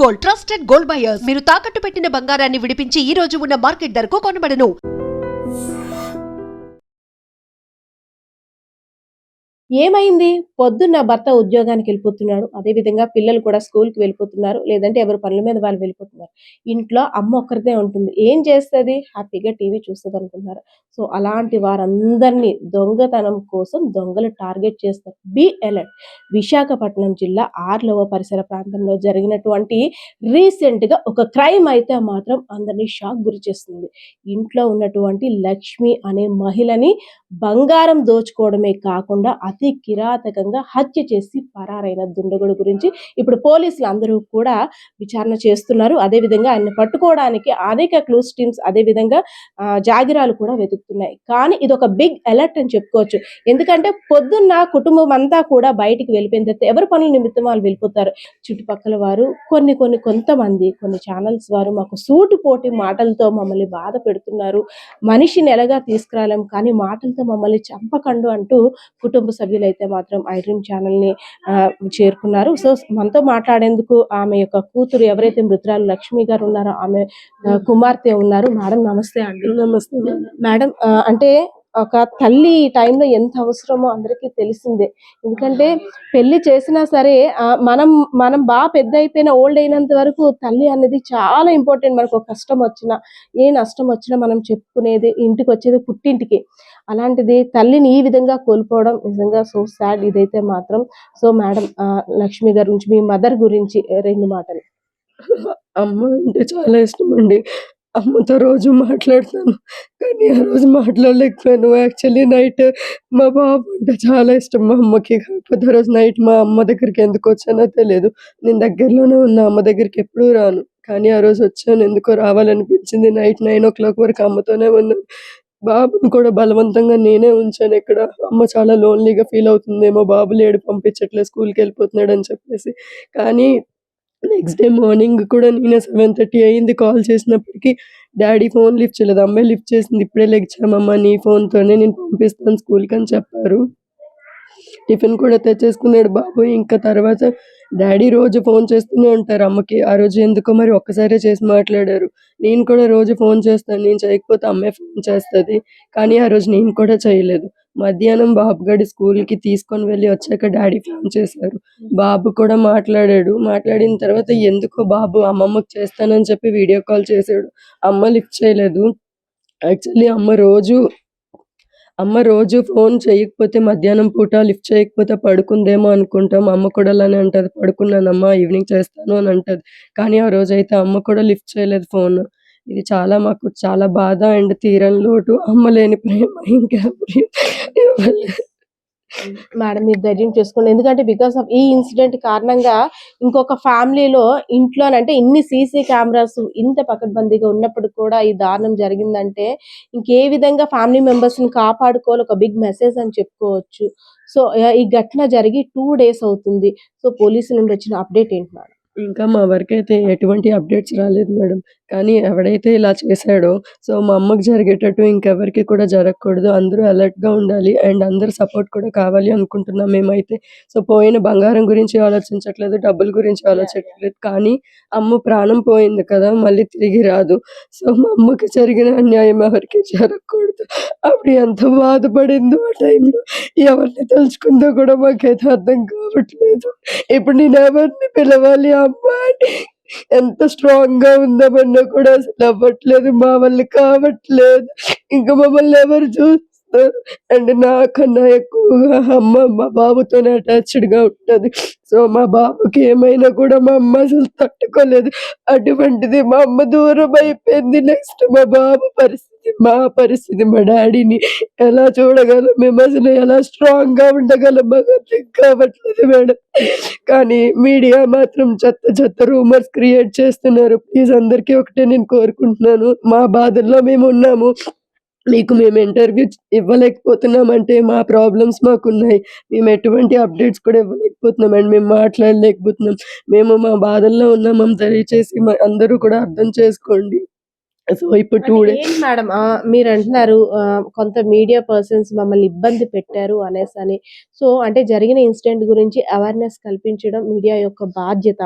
Gold, trusted gold buyers. మీరు తాకట్టు పెట్టిన బంగారాన్ని విడిపించి ఈ రోజు ఉన్న మార్కెట్ ధరకు కొనబడను. ఏమైంది? పొద్దున్న భర్త ఉద్యోగానికి వెళ్ళిపోతున్నాడు. అదేవిధంగా పిల్లలు కూడా స్కూల్‌కి వెళ్ళిపోతున్నారు. లేదంటే ఎవరి పనుల మీద వాళ్ళు వెళ్ళిపోతున్నారు. ఇంట్లో అమ్మ ఒక్కరిదే ఉంటుంది. ఏం చేస్తది? హ్యాపీగా టీవీ చూస్తదనుకుంటున్నారు. సో, అలాంటి వారందరినీ దొంగతనం కోసం దొంగలు టార్గెట్ చేస్తారు. Be alert. విశాఖపట్నం జిల్లా ఆర్లవ పరిసర ప్రాంతంలో జరిగినటువంటి రీసెంట్‌గా ఒక క్రైమ్ అయితే మాత్రం అందరిని షాక్ గురిచేస్తుంది. ఇంట్లో ఉన్నటువంటి లక్ష్మి అనే మహిళని బంగారం దోచుకోవడమే కాకుండా అతి కిరాతకంగా హత్య చేసి పరారైన దుండగుడు గురించి ఇప్పుడు పోలీసులు అందరూ కూడా విచారణ చేస్తున్నారు. అదేవిధంగా ఆయన్ని పట్టుకోవడానికి అనేక క్లూస్ టీమ్స్ అదేవిధంగా జాగిరాలు కూడా వెతుకుతున్నాయి. కానీ ఇది ఒక బిగ్ అలర్ట్ అని చెప్పుకోవచ్చు. ఎందుకంటే పొద్దున్న కుటుంబం అంతా కూడా బయటికి వెళ్ళిపోయిన తర్వాత ఎవరి పనుల నిమిత్తం వాళ్ళు వెళ్ళిపోతారు. చుట్టుపక్కల వారు కొంతమంది కొన్ని ఛానల్స్ వారు మాకు సూటిపోటి మాటలతో మమ్మల్ని బాధ పెడుతున్నారు. మనిషిని ఎలాగా తీసుకురాలేం కానీ మాటలతో మమ్మల్ని చంపకండు అంటూ కుటుంబ సభ్యులైతే మాత్రం ఐ డ్రీమ్ ఛానల్‌ని చేరుకున్నారు. సో, మనతో మాట్లాడేందుకు ఆమె యొక్క కూతురు ఎవరైతే మృతురాలు లక్ష్మి గారు ఉన్నారో ఆమె కుమార్తె ఉన్నారు. మేడం నమస్తే అండి. నమస్తే. మేడం అంటే ఒక తల్లి ఈ టైంలో ఎంత అవసరమో అందరికీ తెలిసిందే. ఎందుకంటే పెళ్లి చేసినా సరే మనం బాగా పెద్ద అయిపోయిన ఓల్డ్ అయినంత వరకు తల్లి అనేది చాలా ఇంపార్టెంట్. మనకు ఒక కష్టం వచ్చినా ఏ నష్టం వచ్చినా మనం చెప్పుకునేది ఇంటికి వచ్చేది పుట్టింటికి. అలాంటిది తల్లిని ఈ విధంగా కోల్పోవడం నిజంగా సో సాడ్ ఇదైతే మాత్రం. సో మేడం లక్ష్మి గారి గురించి మీ మదర్ గురించి 2 మాటలు. అమ్మ అంటే చాలా ఇష్టమండి. అమ్మతో రోజు మాట్లాడతాను. కానీ ఆ రోజు మాట్లాడలేకపోయాను. యాక్చువల్లీ నైట్ మా బాబు అంటే చాలా ఇష్టం మా అమ్మకి. కాకపోతే ఆ రోజు నైట్ మా అమ్మ దగ్గరికి ఎందుకొచ్చానో తెలీదు. నేను దగ్గరలోనే ఉన్నా. అమ్మ దగ్గరికి ఎప్పుడూ రాను. కానీ ఆ రోజు వచ్చాను. ఎందుకో రావాలనిపించింది. నైట్ 9:00 వరకు అమ్మతోనే ఉన్నాను. బాబుని కూడా బలవంతంగా నేనే ఉంచాను ఇక్కడ. అమ్మ చాలా లోన్‌లీగా ఫీల్ అవుతుందేమో బాబు లేడు పంపించట్లేదు స్కూల్‌కెళ్ళిపోతున్నాడని చెప్పేసి. కానీ నెక్స్ట్ డే మార్నింగ్ కూడా నేనే 7:30 అయింది కాల్ చేసినప్పటికి డ్యాడీ ఫోన్ లిఫ్ట్ చేయలేదు. అమ్మే లిఫ్ట్ చేసింది. "ఇప్పుడే లెగిచామమ్మా నీ ఫోన్‌తోనే నేను పంపిస్తాను స్కూల్‌కని" చెప్పారు. టిఫిన్ కూడా తెచ్చేసుకున్నాడు బాబు. ఇంకా తర్వాత డ్యాడీ రోజు ఫోన్ చేస్తూనే ఉంటారు అమ్మకి. ఆ రోజు ఎందుకో మరి ఒక్కసారే చేసి మాట్లాడారు. నేను కూడా రోజు ఫోన్ చేస్తాను. నేను చేయకపోతే అమ్మే ఫోన్ చేస్తది. కానీ ఆ రోజు నేను కూడా చేయలేదు. మధ్యాహ్నం బాబుగాడి స్కూల్‌కి తీసుకొని వెళ్ళి వచ్చాక డ్యాడీ ఫోన్ చేశారు. బాబు కూడా మాట్లాడాడు. మాట్లాడిన తర్వాత ఎందుకో బాబు అమ్మమ్మకి చేస్తానని చెప్పి వీడియో కాల్ చేశాడు. అమ్మ లిఫ్ట్ చేయలేదు. యాక్చువల్లీ అమ్మ రోజు ఫోన్ చేయకపోతే మధ్యాహ్నం పూట లిఫ్ట్ చేయకపోతే పడుకుందేమో అనుకుంటాం. అమ్మ కూడా అలానే అంటది. "పడుకున్నానమ్మా ఈవినింగ్ చేస్తాను" అని అంటది. కానీ ఆ రోజైతే అమ్మ కూడా లిఫ్ట్ చేయలేదు ఫోను. ఇది మాకు చాలా బాధ అండ్ తీరని లోటు. అమ్మ లేని ప్రేమ ఇంకెవరు ఇవ్వలేరు. మేడం మీరు ధైర్యం చేసుకోండి. ఎందుకంటే బికాస్ ఆఫ్ ఈ ఇన్సిడెంట్ కారణంగా ఇంకొక ఫ్యామిలీలో ఇంట్లోనంటే ఇన్ని సీసీ కెమెరాస్ ఇంత పకడ్బందీగా ఉన్నప్పుడు కూడా ఈ దారుణం జరిగిందంటే ఇంకే విధంగా ఫ్యామిలీ మెంబర్స్‌ని కాపాడుకోవాలి ఒక బిగ్ మెసేజ్ అని చెప్పుకోవచ్చు. సో, ఈ ఘటన జరిగి 2 డేస్ అవుతుంది. సో, పోలీసుల నుండి వచ్చిన అప్డేట్ ఏంటి మేడం? ఇంకా మా వరకైతే ఎటువంటి అప్డేట్స్ రాలేదు మేడం. కానీ ఎవడైతే ఇలా చేశాడో మా అమ్మకి జరిగేటట్టు ఇంకెవరికీ కూడా జరగకూడదు. అందరూ అలర్ట్‌గా ఉండాలి. అండ్ అందరి సపోర్ట్ కూడా కావాలి అనుకుంటున్నాం మేమైతే. పోయిన బంగారం గురించి ఆలోచించట్లేదు. డబ్బుల గురించి ఆలోచించట్లేదు. కానీ అమ్మ ప్రాణం పోయింది కదా! మళ్ళీ తిరిగి రాదు. మా అమ్మకి జరిగిన అన్యాయం ఎవరికీ జరగకూడదు. ఆవిడ ఎంత బాధపడిందో ఆ టైంలో. ఎవరిని తలుచుకుందో కూడా మాకైతే అర్థం కావట్లేదు. ఇప్పుడు నేను ఎవరిని పిలవాలి అమ్మా అని. ఎంత స్ట్రాంగ్‌గా ఉందామన్నా కూడా అసలు అవ్వట్లేదు. మా వల్ల కావట్లేదు. ఇంక మమ్మల్ని ఎవరు చూస్తారు? అండ్ నాకన్నా ఎక్కువగా అమ్మ మా బాబుతోనే అటాచ్డ్‌గా ఉంటది. మా బాబుకి ఏమైనా కూడా మా అమ్మ అసలు తట్టుకోలేదు. అటువంటిది మా అమ్మ దూరం అయిపోయింది. నెక్స్ట్ మా బాబు పరిస్థితి, మా పరిస్థితి, మా డ్యాడీని ఎలా చూడగలం? మేమసలు ఎలా స్ట్రాంగ్‌గా ఉండగలం? మాకర్థం కావట్లేదు మేడం. కానీ మీడియా మాత్రం చెత్త చెత్త రూమర్స్ క్రియేట్ చేస్తున్నారు. ప్లీజ్ అందరికీ ఒకటే నేను కోరుకుంటున్నాను. మా బాధల్లో మేమున్నాము. మేము ఇంటర్వ్యూ ఇవ్వలేకపోతున్నామంటే మా ప్రాబ్లమ్స్ మాకున్నాయి. మేము ఎటువంటి అప్డేట్స్ కూడా ఇవ్వలేకపోతున్నాం అండ్ మేము మాట్లాడలేకపోతున్నాం. మేము మా బాధల్లో ఉన్నాం. దయచేసి అందరూ కూడా అర్థం చేసుకోండి. సో ఇప్పుడు అంటే 2 డేస్ ఏంటి మేడం మీరు అంటున్నారు కొంత మీడియా పర్సన్స్ మమ్మల్ని ఇబ్బంది పెట్టారు అనేసని. సో, అంటే జరిగిన ఇన్సిడెంట్ గురించి అవేర్‌నెస్ కల్పించడం మీడియా యొక్క బాధ్యత.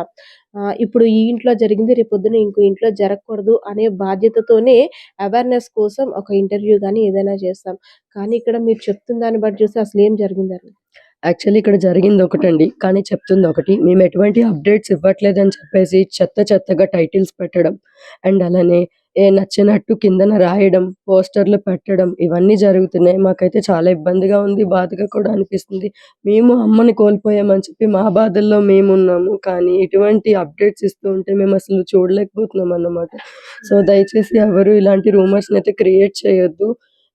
ఇప్పుడు ఈ ఇంట్లో జరిగింది రేపొద్దున ఇంకో ఇంట్లో జరగకూడదు అనే బాధ్యతతోనే అవేర్‌నెస్ కోసం ఒక ఇంటర్వ్యూ గాని ఏదైనా చేస్తాం. కానీ ఇక్కడ మీరు చెప్తున్న దాన్ని బట్టి చూస్తే అసలేం జరిగిందండి? యాక్చువల్లీ ఇక్కడ జరిగిందొకటండి. కానీ చెప్తుందొకటి. మేము ఎటువంటి అప్‌డేట్స్ ఇవ్వట్లేదని చెప్పేసి చెత్తగా టైటిల్స్ పెట్టడం. అండ్ అలానే నచ్చినట్టు కిందన రాయడం, పోస్టర్‌లు పెట్టడం ఇవన్నీ జరుగుతున్నాయి. మాకైతే చాలా ఇబ్బందిగా ఉంది. బాధగా కూడా అనిపిస్తుంది. మేము అమ్మని కోల్పోయామని చెప్పి మా బాధల్లో మేమున్నాము. కానీ ఇటువంటి అప్‌డేట్స్ ఇస్తూ ఉంటే మేమసలు చూడలేకపోతున్నామన్నమాట. సో, దయచేసి ఎవరు ఇలాంటి రూమర్స్‌నైతే క్రియేట్ చేయొద్దు.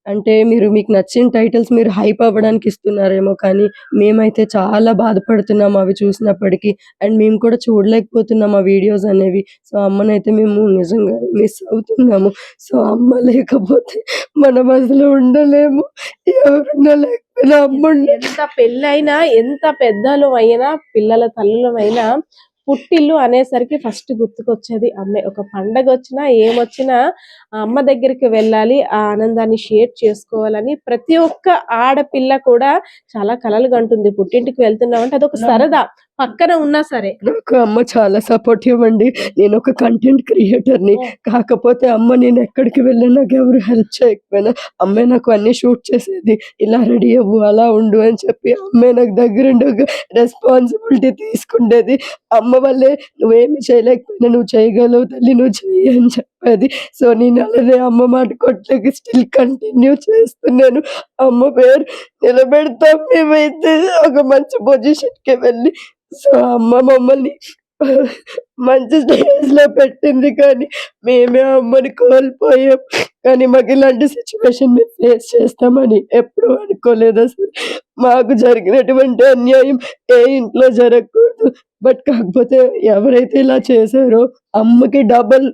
అంటే మీకు నచ్చిన టైటిల్స్ మీరు హైప్ అవ్వడానికి ఇస్తున్నారేమో కానీ, మేమైతే చాలా బాధపడుతున్నాం అవి చూసినప్పటికి. అండ్ మేము కూడా చూడలేకపోతున్నాం ఆ వీడియోస్ అనేవి. సో, అమ్మనైతే మేము నిజంగా మిస్ అవుతున్నాము. సో, అమ్మ లేకపోతే మనం అసలు ఉండలేము. ఎవరున్నా లేకపోయినా ఎంత పెళ్ళైనా, ఎంత పెద్దోళ్ళమైనా, పిల్లల తల్లులమైనా పుట్టిల్లు అనేసరికి ఫస్ట్ గుర్తుకొచ్చేది అమ్మే. ఒక పండగొచ్చినా, ఏమొచ్చినా ఆ అమ్మ దగ్గరికి వెళ్ళాలి. ఆ ఆనందాన్ని షేర్ చేసుకోవాలని ప్రతి ఒక్క ఆడపిల్ల కూడా చాలా కలలు కంటుంది. పుట్టింటికి వెళ్తున్నామంటే అదొక సరదా. పక్కన ఉన్నా సరే. నాకు అమ్మ చాలా సపోర్టివ్ అండి. నేనొక కంటెంట్ క్రియేటర్‌ని. కాకపోతే అమ్మ నేనెక్కడికి వెళ్ళినా నాకెవరు హెల్ప్ చేయకపోయినా, అమ్మే నాకు అన్నీ షూట్ చేసేది. ఇలా రెడీ అవ్వు, అలా ఉండు అని చెప్పి అమ్మే నాకు దగ్గరుండి ఒక రెస్పాన్సిబిలిటీ తీసుకుండేది. అమ్మ వల్లే నువ్వేమి చేయలేకపోయినా నువ్వు చేయగలవు తల్లి నువ్వు చెయ్యి అని చెప్పేది. సో, నేను అలానే అమ్మ మాట కొట్టలేక స్టిల్ కంటిన్యూ చేస్తున్నాను. అమ్మ పేరు నిలబెడతాం మేమైతే ఒక మంచి పొజిషన్‌కి వెళ్ళి. సో, అమ్మ మమ్మల్ని మంచి స్టేజ్‌లో పెట్టింది కానీ, మేమే అమ్మని కోల్పోయాం. కానీ మాకిలాంటి సిట్యుయేషన్ మేము ఫేస్ చేస్తామని ఎప్పుడూ అనుకోలేదసలు. మాకు జరిగినటువంటి అన్యాయం ఏ ఇంట్లో జరగకూడదు. కాకపోతే ఎవరైతే ఇలా చేశారో అమ్మకి డబుల్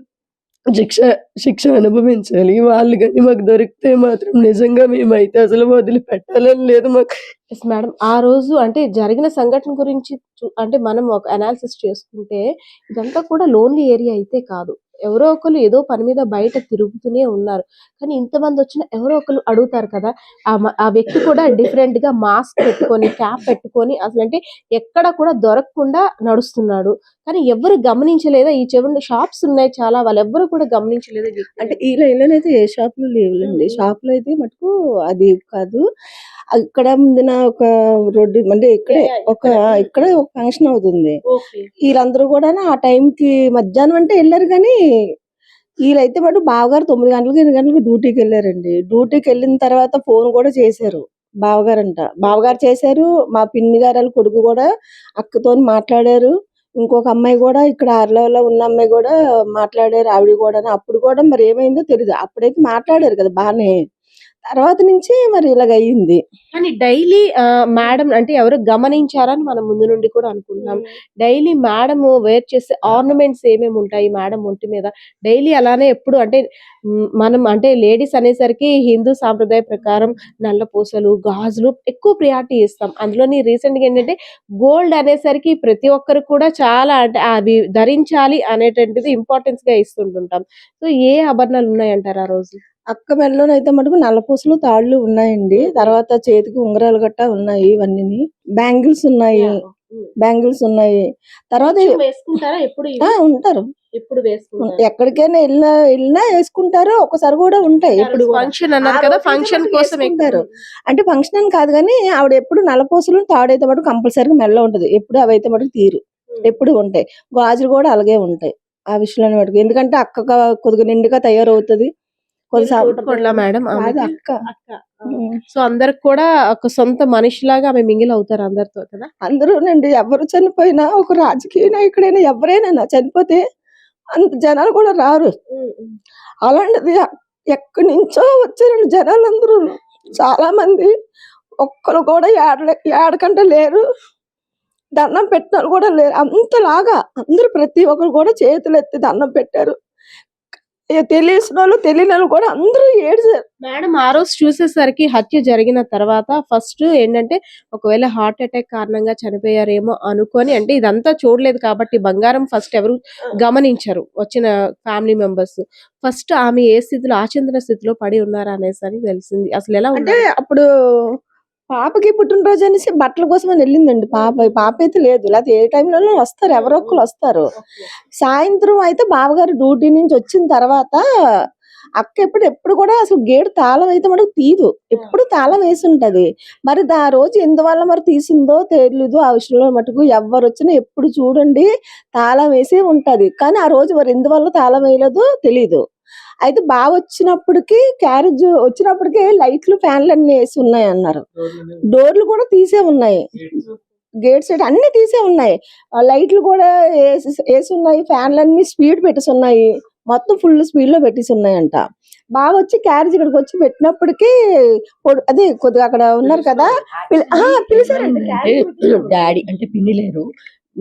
శిక్ష శిక్ష అనుభవించాలి. వాళ్ళు గాని మాకు దొరికితే మాత్రం నిజంగా మేమైతే అసలు వదిలిపెట్టాలని లేదు మాకు. Yes madam. ఆ రోజు అంటే జరిగిన సంఘటన గురించి అంటే మనం ఒక అనాలిసిస్ చేసుకుంటే ఇదంతా కూడా లోన్లీ ఏరియా అయితే కాదు. ఎవరో ఒకళ్ళు ఏదో పని మీద బయట తిరుగుతూనే ఉన్నారు. కానీ ఇంతమందొచ్చినా ఎవరో ఒకళ్ళు అడుగుతారు కదా! ఆ వ్యక్తి కూడా డిఫరెంట్‌గా మాస్క్ పెట్టుకొని, క్యాప్ పెట్టుకొని అసలంటే ఎక్కడ కూడా దొరకకుండా నడుస్తున్నాడు. కానీ ఎవ్వరు గమనించలేదా? ఈ చెవుండి షాప్స్ ఉన్నాయి చాలా. వాళ్ళెవ్వరు కూడా గమనించలేదా? అంటే ఈ లైన్‌లోనైతే ఏ షాపులు లేవులెండి. హ్మ్. షాపులో అయితే మటుకు అది కాదు. ఇక్కడ ముందున ఒక రోడ్డు అంటే ఇక్కడే ఇక్కడే ఒక ఫంక్షన్ అవుతుంది. ఓకే. ఈళ్ళందరూ గూడాను ఆ టైంకి మధ్యాహ్నం అంటే ఎళ్లారు గానీ, ఈళ్ళైతే మటుకు బావగారు 9 గంటలకి, 8 గంటలకి డ్యూటీకెళ్లారండి. డ్యూటీకెళ్ళిన తర్వాత ఫోను గూడా చేశారు. బావగారంట. బావగారు చేశారు. మా పిన్ని గారాళ్ళ కొడుకు గూడా అక్కతోని మాట్లాడారు. ఇంకొక అమ్మాయి గూడా ఇక్కడ ఆర్‌లోలో ఉన్న అమ్మాయి గూడా మాట్లాడారు. ఆవిడ గూడాను. అప్పుడు గూడా మరేమైందో తెలీదు. అప్పుడైతే మాట్లాడారు కదా! బానే. తర్వాత నుంచి మరి ఇలాగయింది. కానీ డైలీ మేడం అంటే ఎవరు గమనించారని మనం ముందు నుండి కూడా అనుకుంటున్నాం. డైలీ మేడమ్ వేర్ చేసే ఆర్నమెంట్స్ ఏమేముంటాయి మేడమ్ ఒంటి మీద? డైలీ అలానే ఎప్పుడు అంటే మనం అంటే లేడీస్ అనేసరికి హిందూ సాంప్రదాయ ప్రకారం నల్ల పూసలు, గాజులు ఎక్కువ ప్రియారిటీ ఇస్తాం. అందులోని రీసెంట్‌గా ఏంటంటే గోల్డ్ అనేసరికి ప్రతి ఒక్కరు కూడా చాలా అంటే అవి ధరించాలి అనేటువంటిది ఇంపార్టెన్స్‌గా ఇస్తుంటుంటాం. సో, ఏ ఆభరణాలు ఉన్నాయంటారు ఆ రోజు? అక్క మెడలోనైతే మటుకు నల్లపూసలు, తాళ్ళు ఉన్నాయండి. తర్వాత చేతికి ఉంగరాలు గట్టా ఉన్నాయి ఇవన్నీని. బ్యాంగిల్స్ ఉన్నాయి. యాహ్! హ్మ్. బ్యాంగిల్స్ ఉన్నాయి. తర్వాత నిత్యం వేసుకుంటారా ఎప్పుడు ఇవి? ఉంటారు. ఎప్పుడు వేసుకుంటారు? ఎక్కడికైనా ఎళ్ళినా యేసుకుంటారు. ఒక్కసారి గూడా ఉంటాయి. ఎప్పుడు గూడా. ఫంక్షన్ ఆ అన్నారు కదా! రోజైతే ఫంక్షన్ మటుకు కోసం యేసుకుంటారు. అంటే ఫంక్షన్ అని కాదు గానీ, ఆవిడ ఎప్పుడు నల్లపూసలు, తాడైతే మటుకు కంపల్సరీగా మెడలో ఉంటది. ఎప్పుడు అవైతే మటుకు తీరు. ఎప్పుడు ఉంటాయి. గాజులు గూడా అలాగే ఉంటాయి. ఆ విషయంలోనే మటుకు. ఎందుకంటే కొద్దిగా నిండుగా తయారవుతది. కొద్ది తోటికోడలా మేడం కాదు ఆమెకి? అక్క. అక్క. హ్మ్. సో, అందరికి కూడా ఒక సొంత మనిషిలాగా ఆమె మింగిల్ అవుతారు అందరితో కదా! అందరూనండి ఎవరు చనిపోయినా ఒక రాజకీయ నాయకుడైనా ఎవరైనా చనిపోతే అంత జనాలు కూడా రారు. అలాంటిది ఎక్కడి నుంచో వచ్చారండి జనాలందరూను. చాలా మంది ఒక్కరు కూడా ఏడకంట లేరు. దండం పెట్టినోళ్ళు కూడా లేరు. అంతలాగా అందరూ ప్రతి ఒక్కరు కూడా చేతులెత్తి దండం పెట్టారు. తెలిసిన వాళ్ళు తెలియని వాళ్ళు కూడా అందరూ ఏడ్చారు. మేడం ఆ రోజు చూసేసరికి హత్య జరిగిన తర్వాత ఫస్ట్ ఏంటంటే ఒకవేళ హార్ట్ అటాక్ కారణంగా చనిపోయారేమో అనుకొని, అంటే ఇదంతా చూడలేదు కాబట్టి బంగారం ఫస్ట్ ఎవరు గమనించరు వచ్చిన ఫ్యామిలీ మెంబర్స్. ఫస్ట్ ఆమె ఏ స్థితిలో ఆచంద్ర స్థితిలో పడి ఉన్నారా అనేసి అని తెలిసింది. అసలు ఎలా అంటే ఉన్నారు? అప్పుడు పాపకి పుట్టినరోజు అనేసి బట్టల కోసం అని వెళ్ళిందండి పాప అయితే లేదు. లేకపోతే ఏ టైంలోనూ వస్తారు, ఎవరో ఒకరు వస్తారు. సాయంత్రం అయితే బావగారు డ్యూటీ నుంచి వచ్చిన తర్వాత అక్క ఎప్పుడు కూడా అసలు గేటు తాళం అయితే మనకు తీదు, ఎప్పుడు తాళం వేసి ఉంటది. మరి ఆ రోజు ఎందువల్ల మరి తీసిందో తెలీదు. ఆ విషయంలో మటుకు ఎవరు వచ్చినా ఎప్పుడు చూడండి తాళం వేసే ఉంటది. కానీ ఆ రోజు మరి ఎందువల్ల తాళం వేయలేదో తెలీదు. అయితే బావ వచ్చినప్పటికి క్యారేజ్ వచ్చినప్పటికే లైట్లు ఫ్యాన్లు అన్ని వేసి ఉన్నాయి అన్నారు. డోర్లు కూడా తీసే ఉన్నాయి, గేట్ సైడ్ అన్ని తీసే ఉన్నాయి, లైట్లు కూడా వేసి ఉన్నాయి, ఫ్యాన్లు అన్ని స్పీడ్ పెట్టేసి ఉన్నాయి, మొత్తం ఫుల్ స్పీడ్ లో పెట్టేసి ఉన్నాయంట. బాగా వచ్చి క్యారేజ్ ఇక్కడికి వచ్చి పెట్టినప్పటికీ అదే కొద్దిగా అక్కడ ఉన్నారు కదా పిలిచారంట. అంటే డాడీ అంటే పిన్ని లేరు.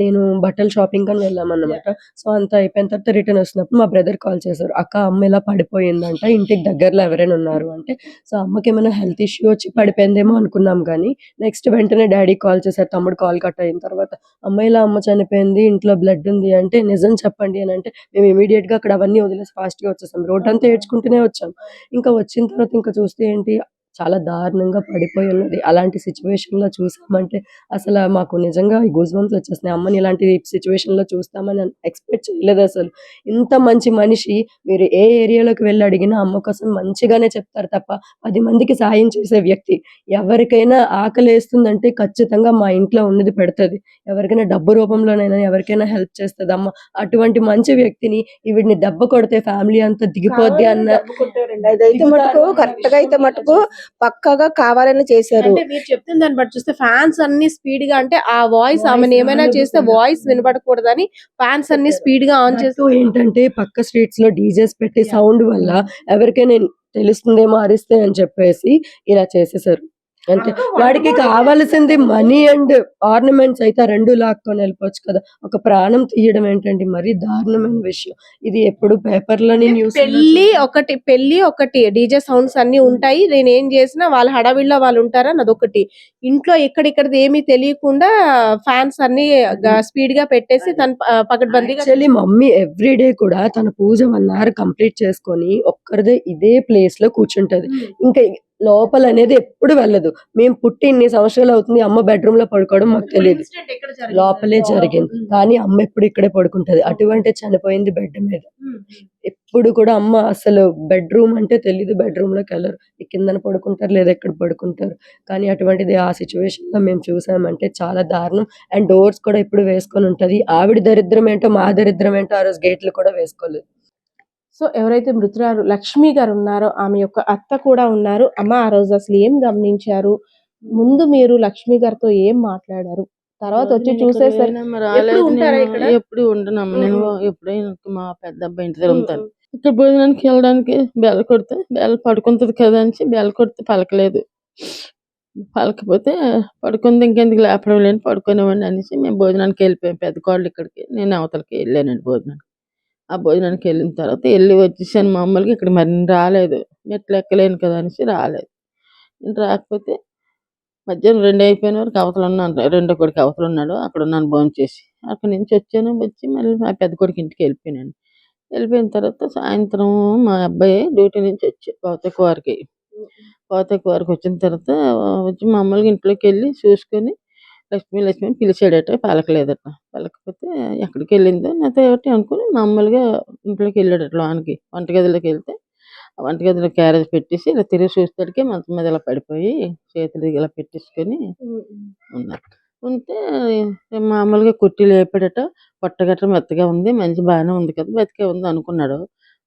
నేను బట్టలు షాపింగ్ అని వెళ్ళామన్నమాట. సో అంతా అయిపోయిన తర్వాత రిటర్న్ వస్తున్నప్పుడు మా బ్రదర్ కాల్ చేశారు. అక్క అమ్మ ఇలా పడిపోయిందంట, ఇంటికి దగ్గరలో ఎవరైనా ఉన్నారు అంటే. సో అమ్మకి ఏమైనా హెల్త్ ఇష్యూ వచ్చి పడిపోయిందేమో అనుకున్నాం కానీ నెక్స్ట్ వెంటనే డాడీ కాల్ చేశారు. తమ్ముడు కాల్ కట్ అయిన తర్వాత అమ్మ చనిపోయింది, ఇంట్లో బ్లడ్ ఉంది అంటే నిజం చెప్పండి అని అంటే మేము ఇమీడియట్ గా అక్కడ అవన్నీ వదిలేసి ఫాస్ట్ గా వచ్చేసాం. రోడ్ అంతా ఏడ్చుకుంటూనే వచ్చాం. ఇంకా వచ్చిన తర్వాత ఇంకా చూస్తే ఏంటి చాలా దారుణంగా పడిపోయి ఉన్నది. అలాంటి సిచ్యువేషన్ లో చూసామంటే అసలు మాకు నిజంగా గూస్ బంప్స్ వచ్చేస్తున్నాయి. అమ్మని ఇలాంటి సిచ్యువేషన్ లో చూస్తామని ఎక్స్పెక్ట్ చేయలేదు అసలు. ఇంత మంచి మనిషి మీరు ఏ ఏరియాలోకి వెళ్ళి అడిగినా అమ్మ కోసం మంచిగానే చెప్తారు తప్ప 10 మందికి సాయం చేసే వ్యక్తి. ఎవరికైనా ఆకలి వేస్తుందంటే ఖచ్చితంగా మా ఇంట్లో ఉన్నది పెడుతుంది. ఎవరికైనా డబ్బు రూపంలోనైనా ఎవరికైనా హెల్ప్ చేస్తుంది అమ్మ. అటువంటి మంచి వ్యక్తిని ఈవిడిని దెబ్బ కొడితే ఫ్యామిలీ అంతా దిగిపోద్ది అన్న అదైతే మటుకు కరెక్ట్ గా అయితే మటుకు పక్కాగా కావాలని చేశారు. అంటే మీరు చెప్తున్న దాన్ని బట్టి చూస్తే ఫ్యాన్స్ అన్ని స్పీడ్ గా, అంటే ఆ వాయిస్ ఆమెను ఏమైనా చేస్తే వాయిస్ వినపడకూడదని ఫ్యాన్స్ అన్ని స్పీడ్ గా ఆన్ చేస్తూ ఏంటంటే పక్క స్ట్రీట్స్ లో డీజేస్ పెట్టి సౌండ్ వల్ల ఎవరికైనా తెలుస్తుందేమో అరిస్తే అని చెప్పేసి ఇలా చేసేసారు. అంటే వాడికి కావాల్సింది మనీ అండ్ ఆర్నమెంట్స్ అయితే 2 లాక్కొని వెళ్ళిపోవచ్చు కదా. ఒక ప్రాణం తీయడం ఏంటండి మరీ దారుణమైన విషయం. ఇది ఎప్పుడు పేపర్లని న్యూస్ పెళ్లి ఒకటి డీజే సౌండ్స్ అన్ని ఉంటాయి. నేను ఏం చేసినా వాళ్ళ హడావిడిలో వాళ్ళు ఉంటారా అదొకటి. ఇంట్లో ఎక్కడిక్కడది ఏమీ తెలియకుండా ఫ్యాన్స్ అన్ని స్పీడ్ గా పెట్టేసి తన పకడ్బందీగా యాక్చువల్లీ మమ్మీ ఎవ్రీడే కూడా తన పూజ 1 hour కంప్లీట్ చేసుకొని ఒక్కరిదే ఇదే ప్లేస్ లో కూర్చుంటది. ఇంకా లోపల అనేది ఎప్పుడు వెళ్ళదు. మేము పుట్టి ఇన్ని సంవత్సరాలు అవుతుంది, అమ్మ బెడ్రూమ్ లో పడుకోవడం మాకు తెలియదు. లోపలే జరిగింది. కానీ అమ్మ ఎప్పుడు ఇక్కడే పడుకుంటది. అటువంటి చనిపోయింది బెడ్ మీద. ఎప్పుడు కూడా అమ్మ అసలు బెడ్రూమ్ అంటే తెలీదు, బెడ్రూమ్ లోకి వెళ్ళరు. కిందన పడుకుంటారు లేదా ఎక్కడ పడుకుంటారు. కానీ అటువంటిది ఆ సిచ్యువేషన్ లో మేము చూసామంటే చాలా దారుణం. అండ్ డోర్స్ కూడా ఎప్పుడు వేసుకొని ఉంటది. ఆవిడ దరిద్రం ఏంటో మా దరిద్రం ఏంటో ఆ రోజు గేట్లు కూడా వేసుకోలేదు. సో ఎవరైతే మృతురాలు లక్ష్మి గారు ఉన్నారో ఆమె యొక్క అత్త కూడా ఉన్నారు. అమ్మ ఆ రోజు అసలు ఏం గమనించారు, ముందు మీరు లక్ష్మి గారితో ఏం మాట్లాడారు, తర్వాత వచ్చి చూసేసరికి ఎప్పుడు ఉంటారా ఇక్కడ? ఎప్పుడు ఉండనమ్మ నేను. ఎప్పుడైనా మా పెద్ద అబ్బాయి ఇంటి దగ్గర ఉంటాను. ఇక్కడ భోజనానికి వెళ్ళడానికి బెల్ల కొడితే బెల్ల పడుకుంటది కదా అని బెల్ల కొడితే పలకలేదు. పలకపోతే పడుకుంది, ఇంకెందుకు లేపడం లేని పడుకునేవాడిని అనేసి మేము భోజనానికి వెళ్ళిపోయాం. పెద్ద కోళ్ళు ఇక్కడికి, నేను అవతలకి వెళ్ళానండి భోజనానికి. ఆ భోజనానికి వెళ్ళిన తర్వాత వెళ్ళి వచ్చేసాను. మామూలుగా ఇక్కడ మరి రాలేదు, మెట్లు ఎక్కలేను కదా అనేసి రాలేదు. నేను రాకపోతే మధ్యాహ్నం 2 అయిపోయిన వరకు అవతల ఉన్నాను. రెండో కొడుకు అవతల ఉన్నాడు, అక్కడ ఉన్నాను భోంచేసి. అక్కడి నుంచి వచ్చాను, వచ్చి మళ్ళీ మా పెద్ద కొడుకు ఇంటికి వెళ్ళిపోయాను. వెళ్ళిపోయిన తర్వాత సాయంత్రం మా అబ్బాయి డ్యూటీ నుంచి వచ్చి పోతకు వారికి వచ్చిన తర్వాత వచ్చి మామూలుగా ఇంట్లోకి వెళ్ళి చూసుకొని లక్ష్మి అని పిలిచాడట, పలకలేదట. పలకపోతే ఎక్కడికి వెళ్ళిందో నాతో ఏమిటి అనుకుని మామూలుగా ఇంట్లోకి వెళ్ళాడట. లోనికి వంటగదిలోకి వెళ్తే ఆ వంటగదిలో క్యారేజ్ పెట్టేసి ఇలా తిరిగి చూసేసరికి మంచం మీద ఇలా పడిపోయి చేతులు ఇలా పెట్టేసుకొని ఉన్నారు. ఉంటే మామూలుగా కుట్టి లేపాడట. పొట్టగట్ట మెత్తగా ఉంది, మంచి బాగానే ఉంది కదా, బతికే ఉంది అనుకున్నాడు.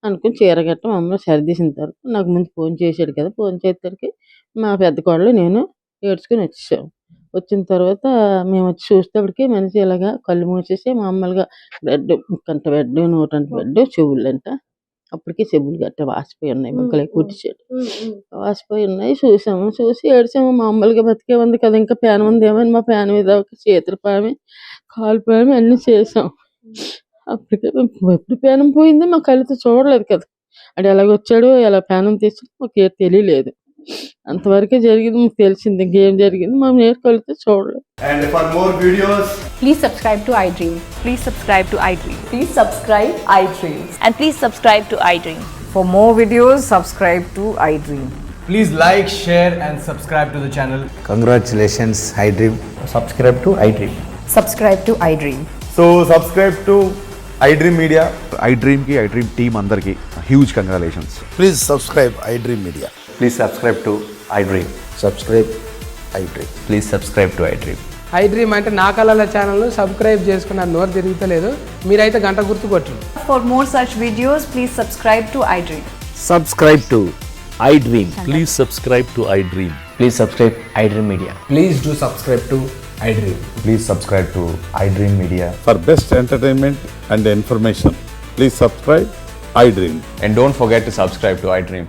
అనుకుని చీరగట్ట మామూలుగా సరిదీసిన తర్వాత నాకు ముందు ఫోన్ చేశాడు కదా, ఫోన్ చేసేసరికి మా పెద్ద కోడలు నేను ఏడ్చుకుని వచ్చేసాం. వచ్చిన తర్వాత మేము వచ్చి చూసేటప్పటికి మనిషి ఇలాగా కళ్ళు మూసేసి మామూలుగా బెడ్, కంట బెడ్, నూటంట బెడ్, చెవులంట అప్పటికి చెవులు గట్ట వాసిపోయి ఉన్నాయి, ముక్కలే కుట్టించాడు, వాసిపోయి ఉన్నాయి. చూసాము, చూసి ఏడ్చాము. మామూలుగా బతికే ఉంది కదా, ఇంకా ప్యాన్ ఉంది ఏమని మా ప్యాన్ మీద చేతులు పామి కాలు పామి అన్నీ చేసాం. అప్పటికే ఎప్పుడు ప్యానం పోయిందో మా కళ్ళతో చూడలేదు కదా. అది ఎలాగొచ్చాడో ఎలా ప్రాణం తీసి మాకు తెలియలేదు. అంతవరకే జరిగింది, మాకు తెలిసింది. ఇంకేం జరిగింది మా నేర్కొలితే చూడలేదు. And for more videos, Please subscribe to iDream. Please subscribe to iDream. Please subscribe iDream. And please subscribe to iDream. For more videos, subscribe to iDream. please like, share and subscribe to the channel. Congratulations, iDream. Subscribe to iDream. Subscribe to iDream. So subscribe to iDream Media. iDream की iDream team अंदर की huge congratulations. Please subscribe iDream Media. Please subscribe to iDream. Subscribe iDream. Please subscribe to iDream. iDream అంటే నా కళల ఛానల్ను subscribe చేసుకున్న నోరు తిరుగుతలేదు, మీరైతే గంట గుర్తు కొట్టండి. For more such videos, please subscribe to iDream. Subscribe to iDream. Please subscribe to iDream. Please subscribe iDream Media. Please do subscribe to iDream. Please subscribe to iDream Media. For best entertainment and information, please subscribe iDream. And don't forget to subscribe to iDream.